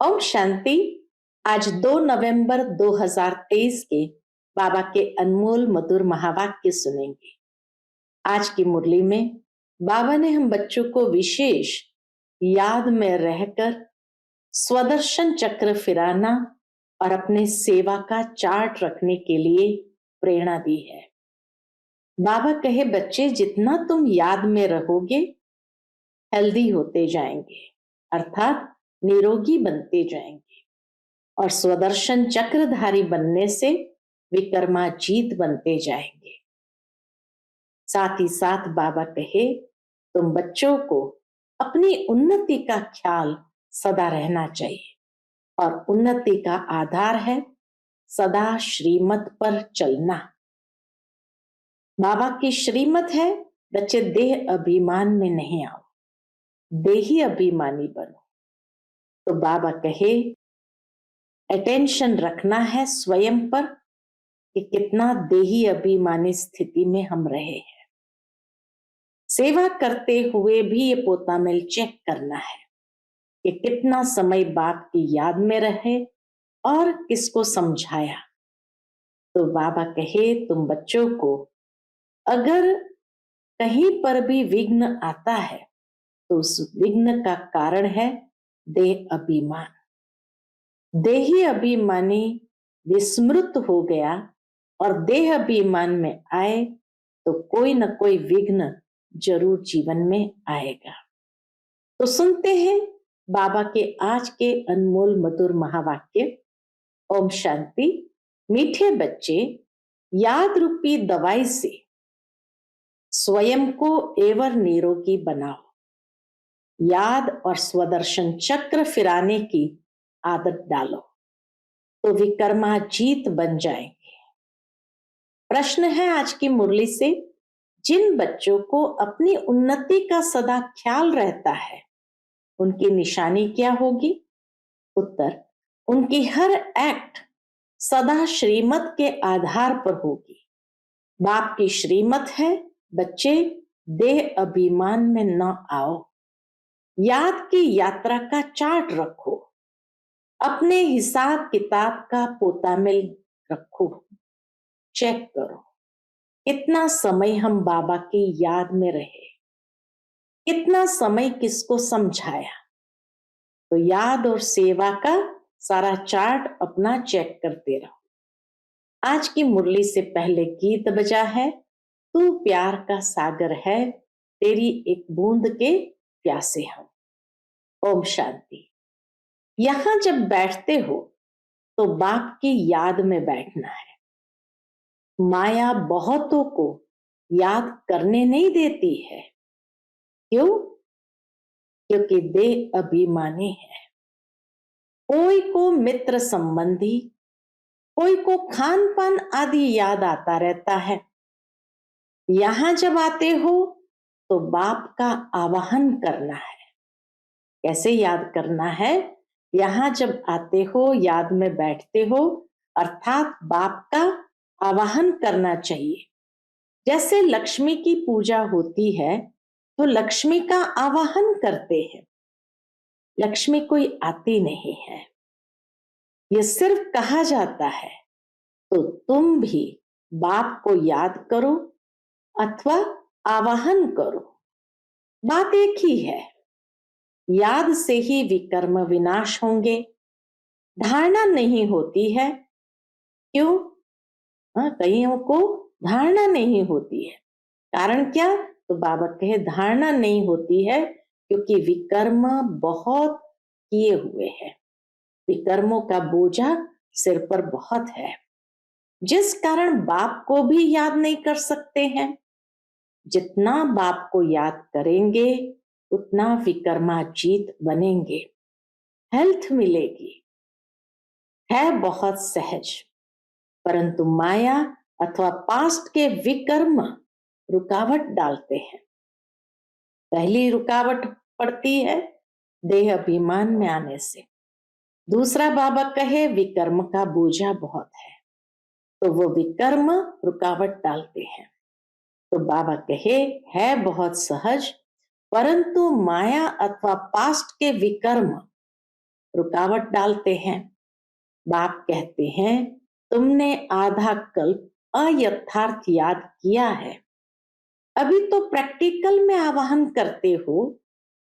ओम शांति। आज 2 नवंबर 2023 के बाबा के अनमोल मधुर महावाक्य सुनेंगे। आज की मुरली में बाबा ने हम बच्चों को विशेष याद में रहकर स्वदर्शन चक्र फिराना और अपने सेवा का चार्ट रखने के लिए प्रेरणा दी है। बाबा कहे, बच्चे जितना तुम याद में रहोगे हेल्दी होते जाएंगे, अर्थात निरोगी बनते जाएंगे और स्वदर्शन चक्रधारी बनने से विक्रमाजीत बनते जाएंगे। साथ ही साथ बाबा कहे, तुम बच्चों को अपनी उन्नति का ख्याल सदा रहना चाहिए और उन्नति का आधार है सदा श्रीमत पर चलना। बाबा की श्रीमत है, बच्चे देह अभिमान में नहीं आओ, देही अभिमानी बनो। तो बाबा कहे, अटेंशन रखना है स्वयं पर कि कितना देही अभिमानी स्थिति में हम रहे हैं। सेवा करते हुए भी ये पोतामेल चेक करना है कि कितना समय बाप की याद में रहे और किसको समझाया। तो बाबा कहे, तुम बच्चों को अगर कहीं पर भी विघ्न आता है तो उस विघ्न का कारण है देह अभिमान। देही अभिमानी विस्मृत हो गया और देह अभिमान में आए तो कोई न कोई विघ्न जरूर जीवन में आएगा। तो सुनते हैं बाबा के आज के अनमोल मधुर महावाक्य। ओम शांति। मीठे बच्चे, याद रूपी दवाई से स्वयं को एवर निरोगी बनाओ। याद और स्वदर्शन चक्र फिराने की आदत डालो तो विक्रमाजीत बन जाएंगे। प्रश्न है आज की मुरली से, जिन बच्चों को अपनी उन्नति का सदा ख्याल रहता है उनकी निशानी क्या होगी? उत्तर, उनकी हर एक्ट सदा श्रीमत के आधार पर होगी। बाप की श्रीमत है, बच्चे देह अभिमान में न आओ। याद की यात्रा का चार्ट रखो, अपने हिसाब किताब का पोतामेल रखो, चेक करो कितना समय हम बाबा की याद में रहे, कितना समय किसको समझाया। तो याद और सेवा का सारा चार्ट अपना चेक करते रहो। आज की मुरली से पहले गीत बजा है, तू प्यार का सागर है, तेरी एक बूंद के प्यासे हम। ओम शांति। यहां जब बैठते हो तो बाप की याद में बैठना है। माया बहुतों को याद करने नहीं देती है। क्यों? क्योंकि देह अभिमानी है। कोई को मित्र संबंधी, कोई को खान पान आदि याद आता रहता है। यहां जब आते हो तो बाप का आवाहन करना है। कैसे याद करना है? यहां जब आते हो, याद में बैठते हो, अर्थात बाप का आवाहन करना चाहिए। जैसे लक्ष्मी की पूजा होती है तो लक्ष्मी का आवाहन करते हैं। लक्ष्मी कोई आती नहीं है, यह सिर्फ कहा जाता है। तो तुम भी बाप को याद करो अथवा आवाहन करो, बात एक ही है। याद से ही विकर्म विनाश होंगे। धारणा नहीं होती है। क्यों? कईयों को धारणा नहीं होती है। कारण क्या? तो बाबा कहे, धारणा नहीं होती है क्योंकि विकर्म बहुत किए हुए हैं। विकर्मों का बोझा सिर पर बहुत है, जिस कारण बाप को भी याद नहीं कर सकते हैं। जितना बाप को याद करेंगे उतना विक्रमाजीत बनेंगे, हेल्थ मिलेगी। है बहुत सहज, परंतु माया अथवा पास्ट के विकर्म रुकावट डालते हैं। पहली रुकावट पड़ती है देह अभिमान में आने से। दूसरा बाबा कहे, विकर्म का बोझा बहुत है, तो वो विकर्म रुकावट डालते हैं। तो बाबा कहे, है बहुत सहज, परंतु माया अथवा पास्ट के विकर्म रुकावट डालते हैं। बाप कहते हैं, तुमने आधा कल्प अयथार्थ याद किया है, अभी तो प्रैक्टिकल में आवाहन करते हो,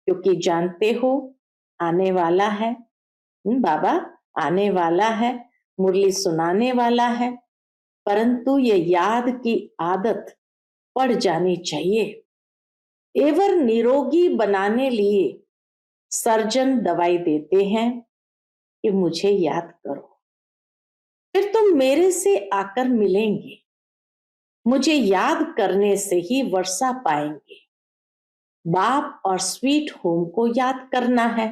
क्योंकि जानते हो आने वाला है। बाबा आने वाला है, मुरली सुनाने वाला है, परंतु ये याद की आदत पड़ जानी चाहिए। एवर निरोगी बनाने लिए सर्जन दवाई देते हैं कि मुझे याद करो, फिर तुम मेरे से आकर मिलेंगे, मुझे याद करने से ही वर्षा पाएंगे। बाप और स्वीट होम को याद करना है,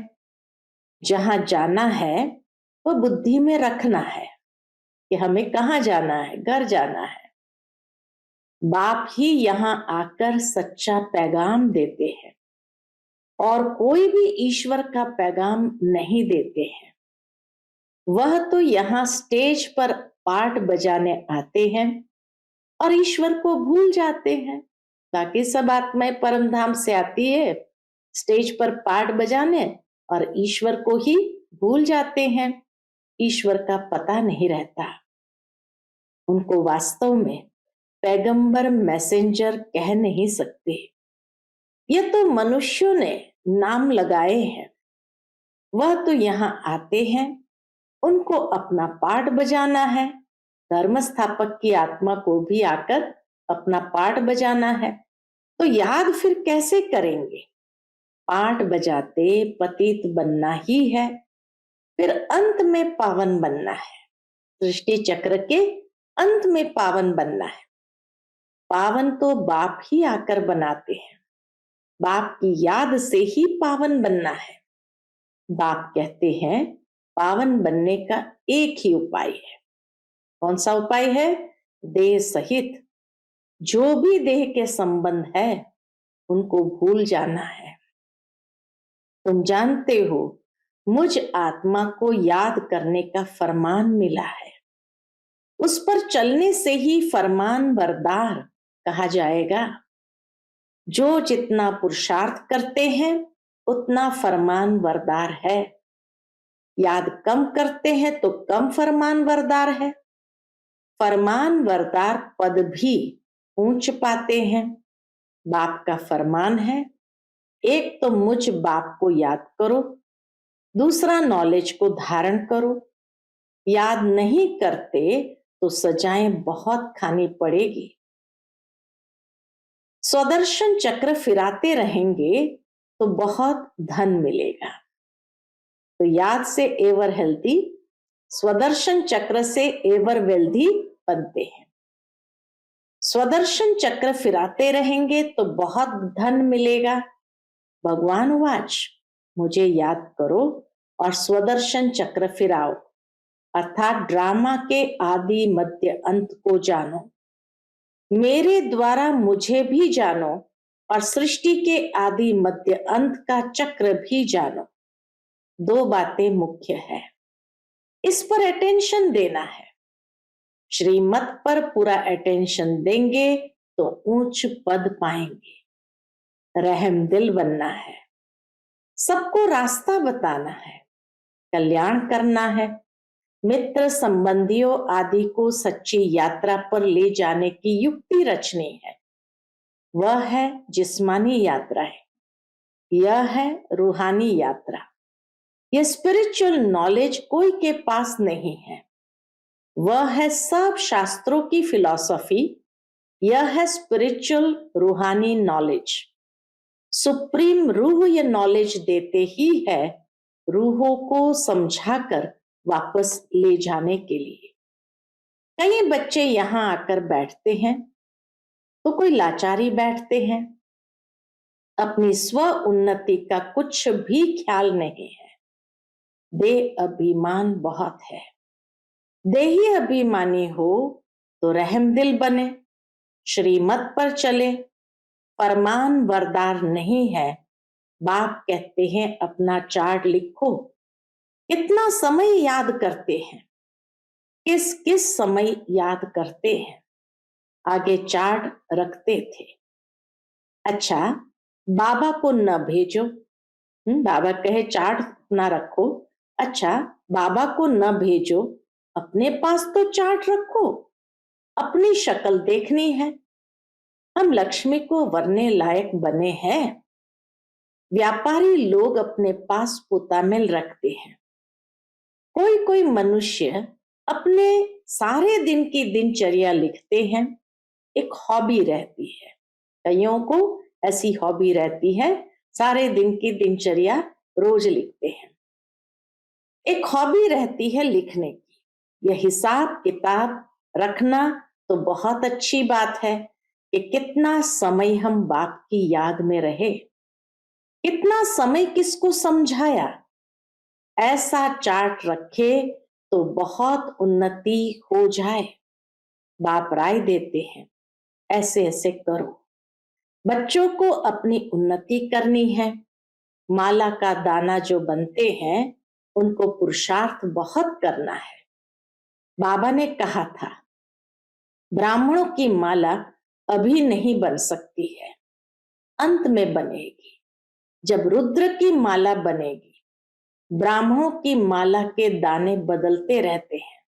जहां जाना है वो बुद्धि में रखना है कि हमें कहाँ जाना है, घर जाना है। बाप ही यहाँ आकर सच्चा पैगाम देते हैं और कोई भी ईश्वर का पैगाम नहीं देते हैं। वह तो यहाँ स्टेज पर पाठ बजाने आते हैं और ईश्वर को भूल जाते हैं। बाकी सब आत्माएं परम धाम से आती है स्टेज पर पाठ बजाने और ईश्वर को ही भूल जाते हैं। ईश्वर का पता नहीं रहता, उनको वास्तव में पैगंबर मैसेंजर कह नहीं सकते। ये तो मनुष्यों ने नाम लगाए हैं। वह तो यहाँ आते हैं, उनको अपना पाठ बजाना है। धर्म स्थापक की आत्मा को भी आकर अपना पाठ बजाना है, तो याद फिर कैसे करेंगे? पाठ बजाते पतित बनना ही है, फिर अंत में पावन बनना है। सृष्टि चक्र के अंत में पावन बनना है। पावन तो बाप ही आकर बनाते हैं, बाप की याद से ही पावन बनना है। बाप कहते हैं पावन बनने का एक ही उपाय है। कौन सा उपाय है? देह सहित जो भी देह के संबंध है उनको भूल जाना है। तुम जानते हो मुझ आत्मा को याद करने का फरमान मिला है, उस पर चलने से ही फरमान बरदार कहा जाएगा। जो जितना पुरुषार्थ करते हैं उतना फरमान बरदार है। याद कम करते हैं तो कम फरमान बरदार है। फरमान बरदार पद भी ऊंच पाते हैं। बाप का फरमान है, एक तो मुझ बाप को याद करो, दूसरा नॉलेज को धारण करो। याद नहीं करते तो सजाएं बहुत खानी पड़ेगी। स्वदर्शन चक्र फिराते रहेंगे तो बहुत धन मिलेगा। तो याद से एवर हेल्दी, स्वदर्शन चक्र से एवर वेल्दी बनते हैं। स्वदर्शन चक्र फिराते रहेंगे तो बहुत धन मिलेगा। भगवान वाच, मुझे याद करो और स्वदर्शन चक्र फिराओ, अर्थात ड्रामा के आदि मध्य अंत को जानो। मेरे द्वारा मुझे भी जानो और सृष्टि के आदि मध्य अंत का चक्र भी जानो। दो बातें मुख्य है, इस पर अटेंशन देना है। श्रीमत पर पूरा अटेंशन देंगे तो ऊंच पद पाएंगे। रहम दिल बनना है, सबको रास्ता बताना है, कल्याण करना है। मित्र संबंधियों आदि को सच्ची यात्रा पर ले जाने की युक्ति रचनी है। वह है जिस्मानी यात्रा है, यह है रूहानी यात्रा। यह स्पिरिचुअल नॉलेज कोई के पास नहीं है, वह है सब शास्त्रों की फिलॉसफी। यह है स्पिरिचुअल रूहानी नॉलेज। सुप्रीम रूह यह नॉलेज देते ही है रूहों को समझाकर वापस ले जाने के लिए। कई बच्चे यहां आकर बैठते हैं तो कोई लाचारी बैठते हैं, अपनी स्व उन्नति का कुछ भी ख्याल नहीं है। देह अभिमान बहुत है। देही अभिमानी हो तो रहम दिल बने, श्रीमत पर चले। फरमान बरदार नहीं है। बाप कहते हैं अपना चार्ट लिखो, कितना समय याद करते हैं, किस किस समय याद करते हैं। आगे चार्ट रखते थे। अच्छा, बाबा को न भेजो, बाबा कहे चार्ट ना रखो, अच्छा, बाबा को न भेजो, अपने पास तो चार्ट रखो, अपनी शक्ल देखनी है। हम लक्ष्मी को वरने लायक बने हैं। व्यापारी लोग अपने पास पुतामेल रखते हैं। कोई कोई मनुष्य अपने सारे दिन की दिनचर्या लिखते हैं। एक हॉबी रहती है, कईयों को ऐसी हॉबी रहती है, सारे दिन की दिनचर्या रोज लिखते हैं। एक हॉबी रहती है लिखने की। यह हिसाब किताब रखना तो बहुत अच्छी बात है कि कितना समय हम बाप की याद में रहे, कितना समय किसको समझाया। ऐसा चार्ट रखे तो बहुत उन्नति हो जाए। बाप राय देते हैं, ऐसे ऐसे करो। बच्चों को अपनी उन्नति करनी है। माला का दाना जो बनते हैं उनको पुरुषार्थ बहुत करना है। बाबा ने कहा था, ब्राह्मणों की माला अभी नहीं बन सकती है, अंत में बनेगी। जब रुद्र की माला बनेगी, ब्राह्मणों की माला के दाने बदलते रहते हैं।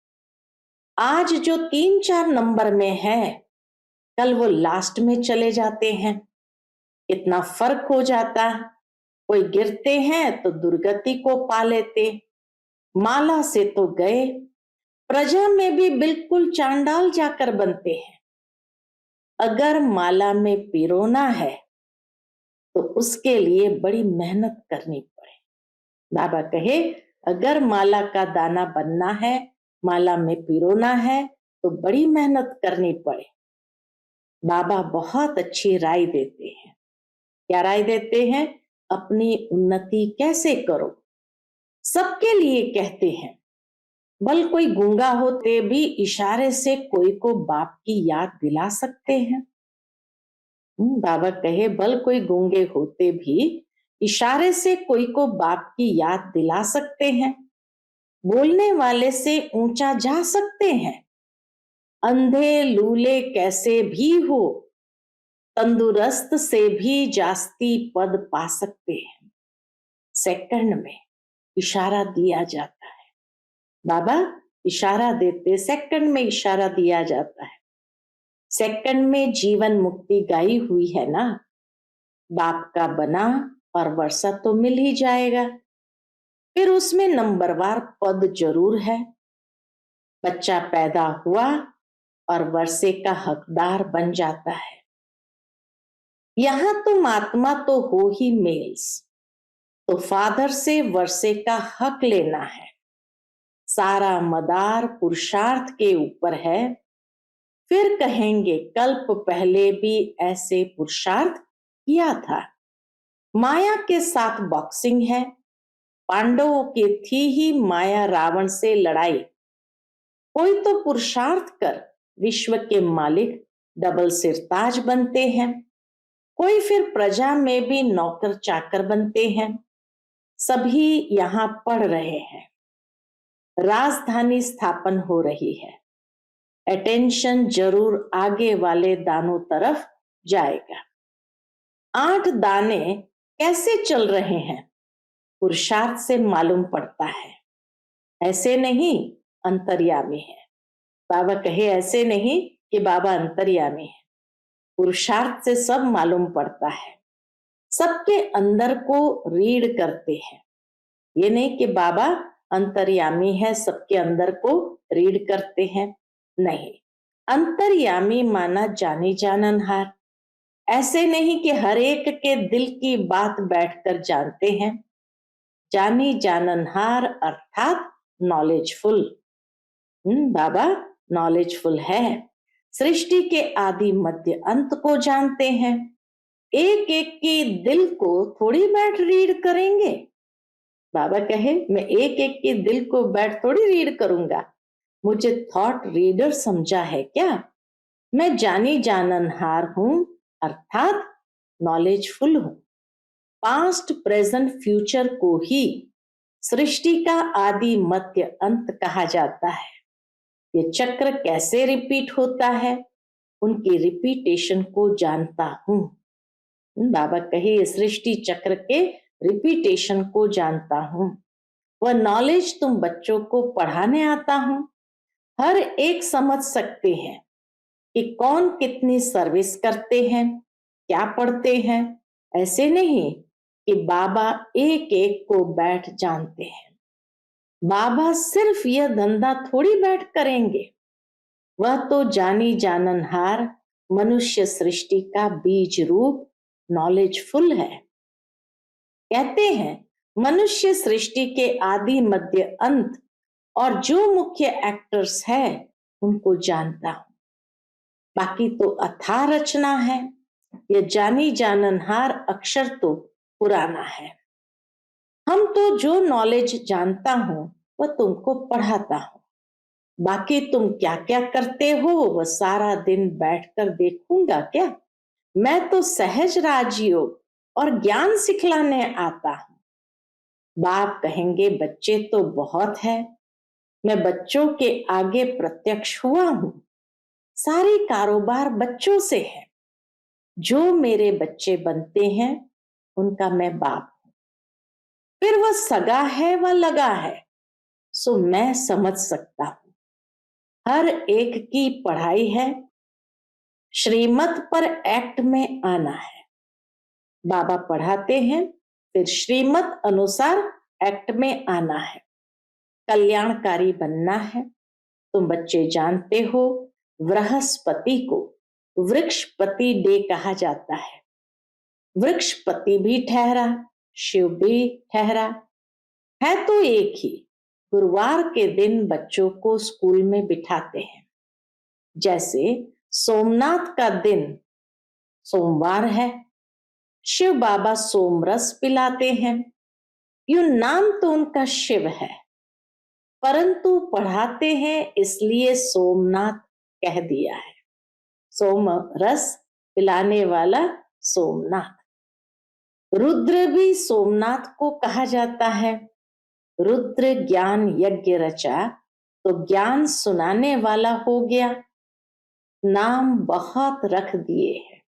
आज जो 3-4 नंबर में है, कल वो लास्ट में चले जाते हैं। इतना फर्क हो जाता। कोई गिरते हैं तो दुर्गति को पा लेते। माला से तो गए, प्रजा में भी बिल्कुल चांडाल जाकर बनते हैं। अगर माला में पिरोना है तो उसके लिए बड़ी मेहनत करनी पड़े। बाबा कहे, अगर माला का दाना बनना है, माला में पिरोना है तो बड़ी मेहनत करनी पड़े। बाबा बहुत अच्छी राय देते हैं। क्या राय देते हैं? अपनी उन्नति कैसे करो, सबके लिए कहते हैं। बल कोई गूंगा होते भी इशारे से कोई को बाप की याद दिला सकते हैं। बाबा कहे, बल कोई गूंगे होते भी इशारे से कोई को बाप की याद दिला सकते हैं। बोलने वाले से ऊंचा जा सकते हैं। अंधे लूले कैसे भी हो, तंदुरुस्त से भी जास्ती पद पा सकते हैं। सेकंड में इशारा दिया जाता है। बाबा इशारा देते, सेकंड में इशारा दिया जाता है। सेकंड में जीवन मुक्ति गाई हुई है ना, बाप का बना और वर्षा तो मिल ही जाएगा। फिर उसमें नंबरवार पद जरूर है। बच्चा पैदा हुआ और वर्षे का हकदार बन जाता है। यहां तो महात्मा तो हो ही मेल्स, तो फादर से वर्षे का हक लेना है। सारा मदार पुरुषार्थ के ऊपर है। फिर कहेंगे, कल्प पहले भी ऐसे पुरुषार्थ किया था। माया के साथ बॉक्सिंग है। पांडवों की थी ही माया रावण से लड़ाई। कोई तो पुरुषार्थ कर विश्व के मालिक डबल सिरताज बनते हैं। कोई फिर प्रजा में भी नौकर चाकर बनते हैं। सभी यहां पढ़ रहे हैं। राजधानी स्थापन हो रही है। अटेंशन जरूर आगे वाले दानों तरफ जाएगा। 8 दाने कैसे चल रहे हैं, पुरुषार्थ से मालूम पड़ता है। ऐसे नहीं अंतर्यामी है। बाबा कहे, ऐसे नहीं कि बाबा अंतर्यामी है। पुरुषार्थ से सब मालूम पड़ता है। सबके अंदर को रीड करते हैं। ये नहीं कि बाबा अंतर्यामी है, सबके अंदर को रीड करते हैं। नहीं, अंतर्यामी माना जानी जाननहार। ऐसे नहीं कि हर एक के दिल की बात बैठकर जानते हैं। जानी जाननहार अर्थात नॉलेजफुल। बाबा नॉलेजफुल है। सृष्टि के आदि मध्य अंत को जानते हैं। एक एक के दिल को थोड़ी बैठ रीड करेंगे। बाबा कहे, मैं एक एक के दिल को बैठ थोड़ी रीड करूंगा। मुझे थॉट रीडर समझा है क्या? मैं जानी जाननहार हूं अर्थात नॉलेजफुल हूं। पास्ट प्रेजेंट फ्यूचर को ही सृष्टि का आदि मध्य अंत कहा जाता है। ये चक्र कैसे रिपीट होता है, उनकी रिपीटेशन को जानता हूं। बाबा कहे, सृष्टि चक्र के रिपीटेशन को जानता हूं। वह नॉलेज तुम बच्चों को पढ़ाने आता हूं। हर एक समझ सकते हैं कि कौन कितनी सर्विस करते हैं, क्या पढ़ते हैं। ऐसे नहीं कि बाबा एक एक को बैठ जानते हैं। बाबा सिर्फ यह धंधा थोड़ी बैठ करेंगे, वह तो जानी जाननहार मनुष्य सृष्टि का बीज रूप नॉलेजफुल है। कहते हैं मनुष्य सृष्टि के आदि मध्य अंत और जो मुख्य एक्टर्स है उनको जानता हूं। बाकी तो अथाह रचना है, यह जानी जाननहार अक्षर तो पुराना है। हम तो जो नॉलेज जानता हूं वह तुमको पढ़ाता हूं। बाकी तुम क्या क्या करते हो वह सारा दिन बैठकर देखूंगा क्या? मैं तो सहज राजयोग और ज्ञान सिखलाने आता हूं। बाप कहेंगे बच्चे तो बहुत है, मैं बच्चों के आगे प्रत्यक्ष हुआ हूं। सारी कारोबार बच्चों से है। जो मेरे बच्चे बनते हैं उनका मैं बाप हूं। फिर वह सगा है व लगा है, सो मैं समझ सकता हूं। हर एक की पढ़ाई है, श्रीमत पर एक्ट में आना है। बाबा पढ़ाते हैं, फिर श्रीमत अनुसार एक्ट में आना है। कल्याणकारी बनना है। तुम बच्चे जानते हो बृहस्पति को वृक्षपति डे कहा जाता है। वृक्षपति भी ठहरा, शिव भी ठहरा, है तो एक ही। गुरुवार के दिन बच्चों को स्कूल में बिठाते हैं। जैसे सोमनाथ का दिन सोमवार है, शिव बाबा सोमरस पिलाते हैं। यूं नाम तो उनका शिव है, परंतु पढ़ाते हैं इसलिए सोमनाथ कह दिया है। सोम रस पिलाने वाला सोमनाथ। रुद्र भी सोमनाथ को कहा जाता है। रुद्र ज्ञान यज्ञ रचा तो ज्ञान सुनाने वाला हो गया। नाम बहुत रख दिए हैं।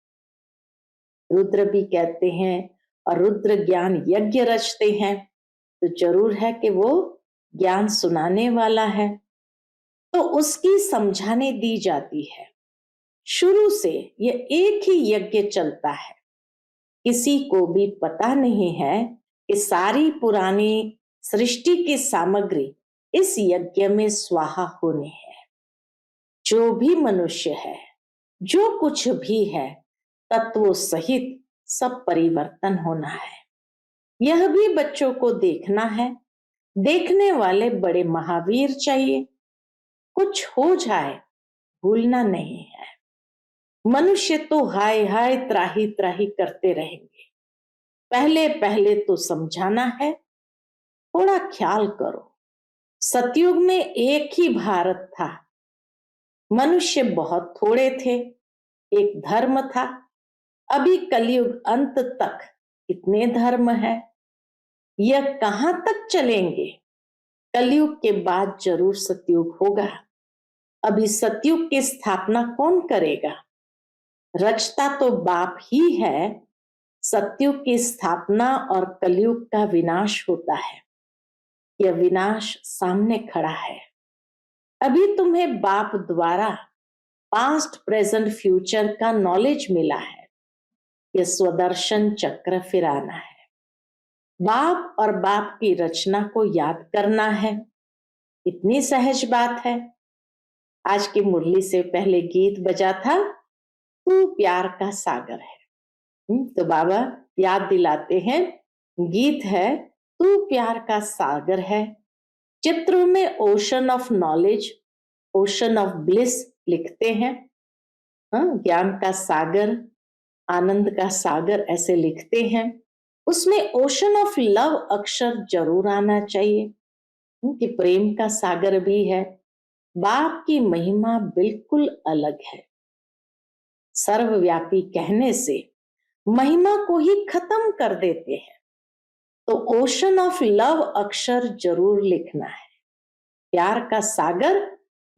रुद्र भी कहते हैं और रुद्र ज्ञान यज्ञ रचते हैं, तो जरूर है कि वो ज्ञान सुनाने वाला है, तो उसकी समझाने दी जाती है। शुरू से यह एक ही यज्ञ चलता है। किसी को भी पता नहीं है कि सारी पुरानी सृष्टि की सामग्री इस यज्ञ में स्वाहा होनी है। जो भी मनुष्य है, जो कुछ भी है, तत्वों सहित सब परिवर्तन होना है। यह भी बच्चों को देखना है। देखने वाले बड़े महावीर चाहिए। कुछ हो जाए भूलना नहीं है। मनुष्य तो हाय हाय त्राही त्राही करते रहेंगे। पहले पहले तो समझाना है, थोड़ा ख्याल करो। सतयुग में एक ही भारत था, मनुष्य बहुत थोड़े थे, एक धर्म था। अभी कलयुग अंत तक कितने धर्म है, यह कहां तक चलेंगे? कलयुग के बाद जरूर सतयुग होगा। अभी सतयुग की स्थापना कौन करेगा? रचता तो बाप ही है। सतयुग की स्थापना और कलयुग का विनाश होता है। यह विनाश सामने खड़ा है। अभी तुम्हें बाप द्वारा पास्ट प्रेजेंट फ्यूचर का नॉलेज मिला है। यह स्वदर्शन चक्र फिराना है। बाप और बाप की रचना को याद करना है। इतनी सहज बात है। आज की मुरली से पहले गीत बजा था, तू प्यार का सागर है। तो बाबा याद दिलाते हैं, गीत है तू प्यार का सागर है। चित्रों में ocean of knowledge, ocean of bliss लिखते हैं। ज्ञान का सागर, आनंद का सागर ऐसे लिखते हैं। उसमें ओशन ऑफ लव अक्षर जरूर आना चाहिए, कि प्रेम का सागर भी है। बाप की महिमा बिल्कुल अलग है। सर्वव्यापी कहने से महिमा को ही खत्म कर देते हैं। तो ओशन ऑफ लव अक्षर जरूर लिखना है। प्यार का सागर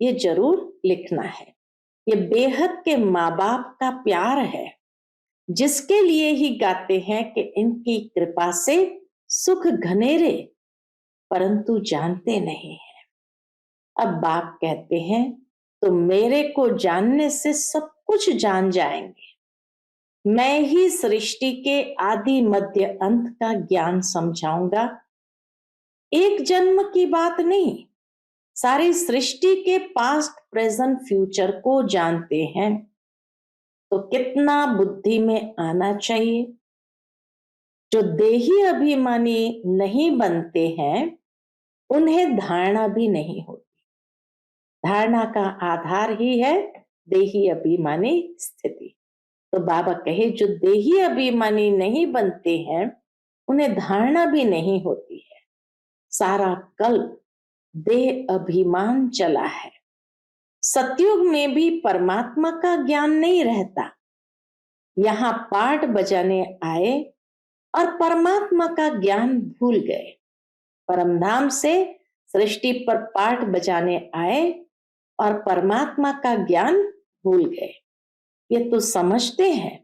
ये जरूर लिखना है। ये बेहद के माँ बाप का प्यार है, जिसके लिए ही गाते हैं कि इनकी कृपा से सुख घनेरे, परंतु जानते नहीं हैं। अब बाप कहते हैं तो मेरे को जानने से सब कुछ जान जाएंगे। मैं ही सृष्टि के आदि मध्य अंत का ज्ञान समझाऊंगा। एक जन्म की बात नहीं, सारी सृष्टि के पास्ट प्रेजेंट फ्यूचर को जानते हैं। तो कितना बुद्धि में आना चाहिए। जो देही अभिमानी नहीं बनते हैं उन्हें धारणा भी नहीं होती। धारणा का आधार ही है देही अभिमानी स्थिति। तो बाबा कहे जो देही अभिमानी नहीं बनते हैं उन्हें धारणा भी नहीं होती है। सारा कल्प देह अभिमान चला है। सतयुग में भी परमात्मा का ज्ञान नहीं रहता। यहाँ पाठ बजाने आए और परमात्मा का ज्ञान भूल गए। परमधाम से सृष्टि पर पाठ बजाने आए और परमात्मा का ज्ञान भूल गए। ये तो समझते हैं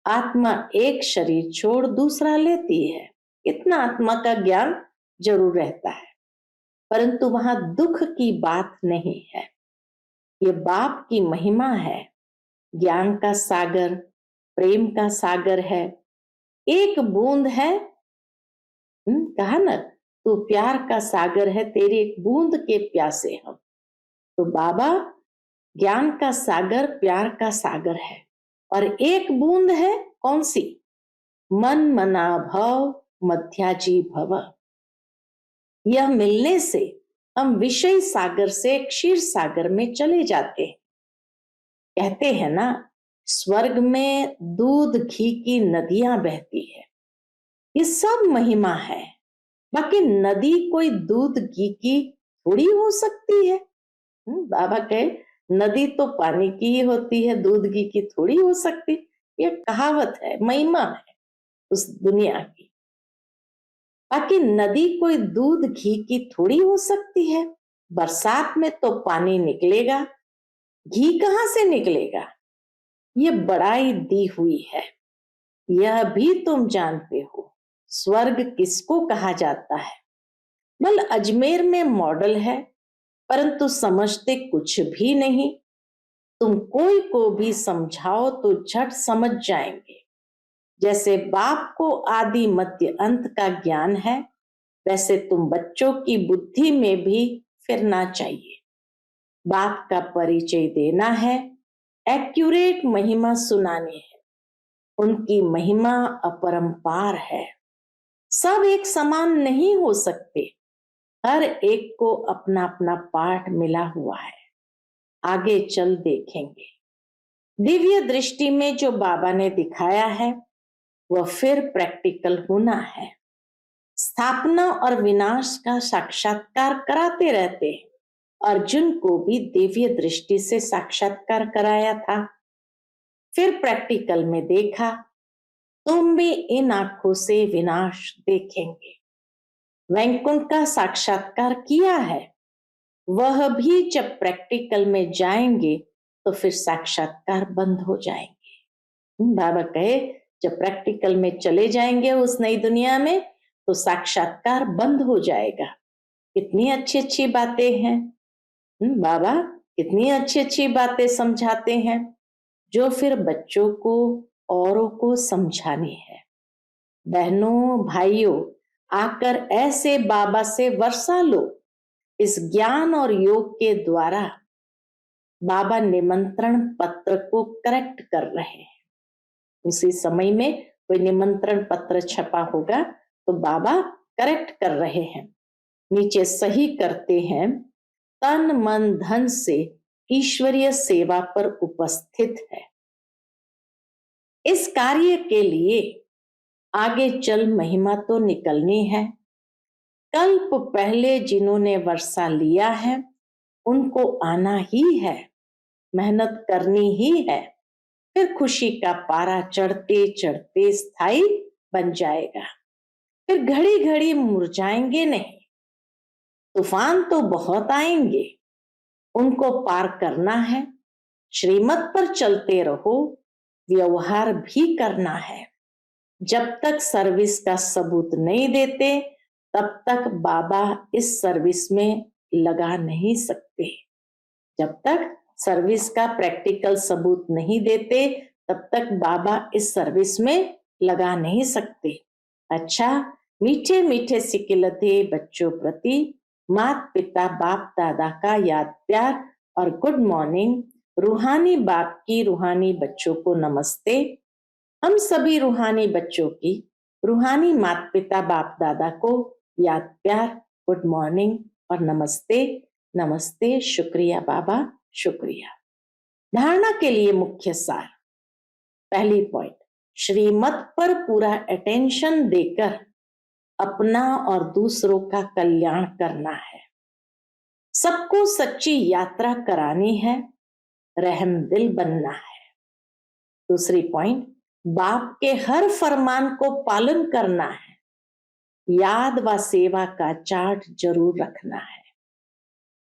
आत्मा एक शरीर छोड़ दूसरा लेती है, इतना आत्मा का ज्ञान जरूर रहता है, परंतु वहां दुख की बात नहीं है। ये बाप की महिमा है। ज्ञान का सागर, प्रेम का सागर है। एक बूंद है, कहा ना तू प्यार का सागर है, तेरी एक बूंद के प्यासे हम। तो बाबा ज्ञान का सागर, प्यार का सागर है और एक बूंद है, कौन सी? मन मना भव मध्याजी भव। यह मिलने से हम विषय सागर से क्षीर सागर में चले जाते हैं। कहते हैं ना स्वर्ग में दूध घी की नदियां बहती है, ये सब महिमा है। बाकी नदी कोई दूध घी की थोड़ी हो सकती है। बाबा कहे नदी तो पानी की ही होती है, दूध घी की थोड़ी हो सकती। ये कहावत है, महिमा है उस दुनिया की। बाकी नदी कोई दूध घी की थोड़ी हो सकती है। बरसात में तो पानी निकलेगा, घी कहां से निकलेगा? ये बड़ाई दी हुई है। यह भी तुम जानते हो स्वर्ग किसको कहा जाता है। बल अजमेर में मॉडल है, परंतु समझते कुछ भी नहीं। तुम कोई को भी समझाओ तो झट समझ जाएंगे। जैसे बाप को आदि मध्य अंत का ज्ञान है, वैसे तुम बच्चों की बुद्धि में भी फिरना चाहिए। बाप का परिचय देना है, एक्यूरेट महिमा सुनानी है। उनकी महिमा अपरंपार है। सब एक समान नहीं हो सकते, हर एक को अपना अपना पाठ मिला हुआ है। आगे चल देखेंगे। दिव्य दृष्टि में जो बाबा ने दिखाया है वह फिर प्रैक्टिकल होना है। स्थापना और विनाश का साक्षात्कार कराते रहते हैं। अर्जुन को भी दिव्य दृष्टि से साक्षात्कार कराया था, फिर प्रैक्टिकल में देखा। तुम भी इन आंखों से विनाश देखेंगे। वैकुंठ का साक्षात्कार किया है, वह भी जब प्रैक्टिकल में जाएंगे तो फिर साक्षात्कार बंद हो जाएंगे। बाबा कहे जब प्रैक्टिकल में चले जाएंगे उस नई दुनिया में तो साक्षात्कार बंद हो जाएगा। कितनी अच्छी अच्छी बातें हैं। बाबा कितनी अच्छी अच्छी बातें समझाते हैं जो फिर बच्चों को औरों को समझानी है। बहनों भाइयों, आकर ऐसे बाबा से वर्षा लो। इस ज्ञान और योग के द्वारा बाबा निमंत्रण पत्र को करेक्ट कर रहे हैं। उसी समय में कोई निमंत्रण पत्र छपा होगा तो बाबा करेक्ट कर रहे हैं, नीचे सही करते हैं। तन मन धन से ईश्वरीय सेवा पर उपस्थित है। इस कार्य के लिए आगे चल महिमा तो निकलनी है। कल्प पहले जिन्होंने वर्षा लिया है उनको आना ही है, मेहनत करनी ही है। फिर खुशी का पारा चढ़ते चढ़ते स्थायी बन जाएगा। फिर घड़ी घड़ी मुरझाएंगे नहीं। तूफान तो बहुत आएंगे, उनको पार करना है। श्रीमत पर चलते रहो, व्यवहार भी करना है। जब तक सर्विस का सबूत नहीं देते तब तक बाबा इस सर्विस में लगा नहीं सकते। जब तक सर्विस का प्रैक्टिकल सबूत नहीं देते तब तक बाबा इस सर्विस में लगा नहीं सकते। अच्छा, मीठे मीठे सिकिलते बच्चों प्रति माता पिता बाप दादा का याद प्यार और गुड मॉर्निंग। रूहानी बाप की रूहानी बच्चों को नमस्ते। हम सभी रूहानी बच्चों की रूहानी माता पिता बाप दादा को याद प्यार, गुड मॉर्निंग और नमस्ते। नमस्ते, शुक्रिया बाबा, शुक्रिया। धारणा के लिए मुख्य सार। पहली पॉइंट, श्रीमत पर पूरा अटेंशन देकर अपना और दूसरों का कल्याण करना है। सबको सच्ची यात्रा करानी है, रहम दिल बनना है। दूसरी पॉइंट, बाप के हर फरमान को पालन करना है, याद व सेवा का चार्ट जरूर रखना है,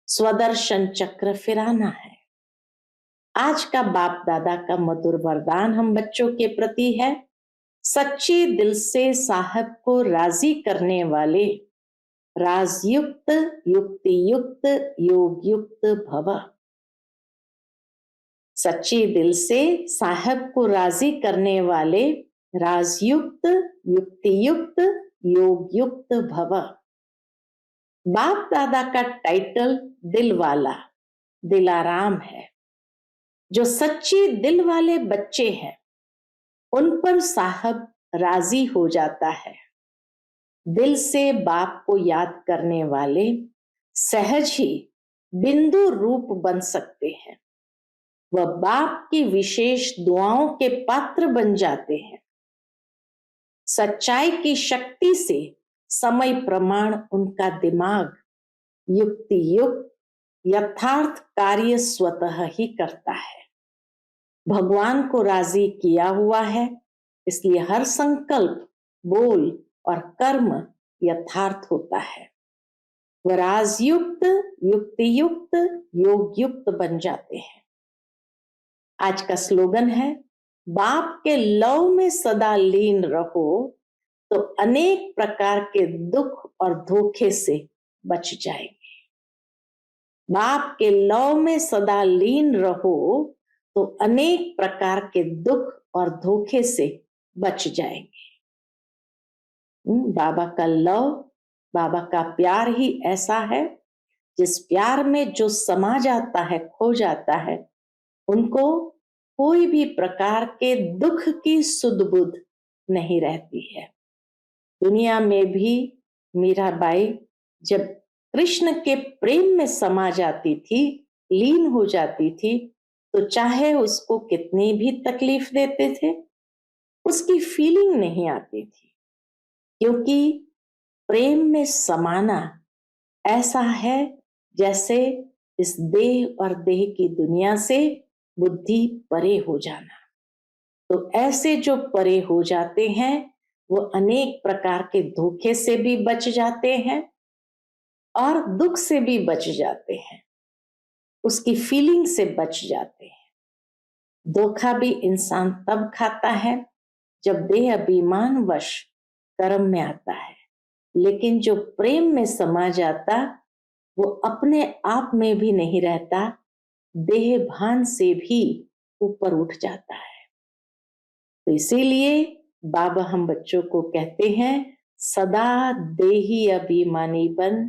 स्वदर्शन चक्र फिराना है। आज का बाप दादा का मधुर वरदान हम बच्चों के प्रति है, सच्चे दिल से साहब को राजी करने वाले राजयुक्त युक्ति युक्त योग युक्त भव। सच्चे दिल से साहब को राजी करने वाले राजयुक्त युक्ति युक्त योग युक्त भव। बाप दादा का टाइटल दिल वाला दिलाराम है। जो सच्चे दिल वाले बच्चे हैं उन पर साहब राजी हो जाता है। दिल से बाप को याद करने वाले सहज ही बिंदु रूप बन सकते हैं। वह बाप की विशेष दुआओं के पात्र बन जाते हैं। सच्चाई की शक्ति से समय प्रमाण उनका दिमाग युक्ति युक्त यथार्थ कार्य स्वतः ही करता है। भगवान को राजी किया हुआ है, इसलिए हर संकल्प, बोल और कर्म यथार्थ होता है। वह राजयुक्त युक्ति युक्त योग युक्त बन जाते हैं। आज का स्लोगन है, बाप के लव में सदा लीन रहो तो अनेक प्रकार के दुख और धोखे से बच जाएंगे। बाप के लव में सदा लीन रहो तो अनेक प्रकार के दुख और धोखे से बच जाएंगे। बाबा का लव, बाबा का प्यार ही ऐसा है जिस प्यार में जो समा जाता है, खो जाता है, उनको कोई भी प्रकार के दुख की सुध बुध नहीं रहती है। दुनिया में भी मीराबाई जब कृष्ण के प्रेम में समा जाती थी, लीन हो जाती थी, तो चाहे उसको कितनी भी तकलीफ देते थे, उसकी फीलिंग नहीं आती थी, क्योंकि प्रेम में समाना ऐसा है जैसे इस देह और देह की दुनिया से बुद्धि परे हो जाना। तो ऐसे जो परे हो जाते हैं वो अनेक प्रकार के धोखे से भी बच जाते हैं और दुख से भी बच जाते हैं, उसकी फीलिंग से बच जाते हैं। धोखा भी इंसान तब खाता है जब देह अभिमान वश कर्म में आता है, लेकिन जो प्रेम में समा जाता वो अपने आप में भी नहीं रहता, देह भान से भी ऊपर उठ जाता है। तो इसीलिए बाबा हम बच्चों को कहते हैं, सदा देही अभिमानी बन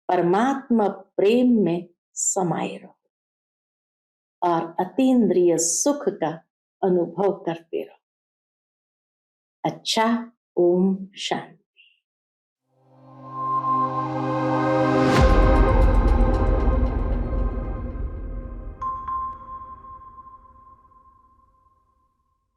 परमात्मा प्रेम में समाये रहो और अतीन्द्रिय सुख का अनुभव करते रहो। अच्छा, ओम शांति।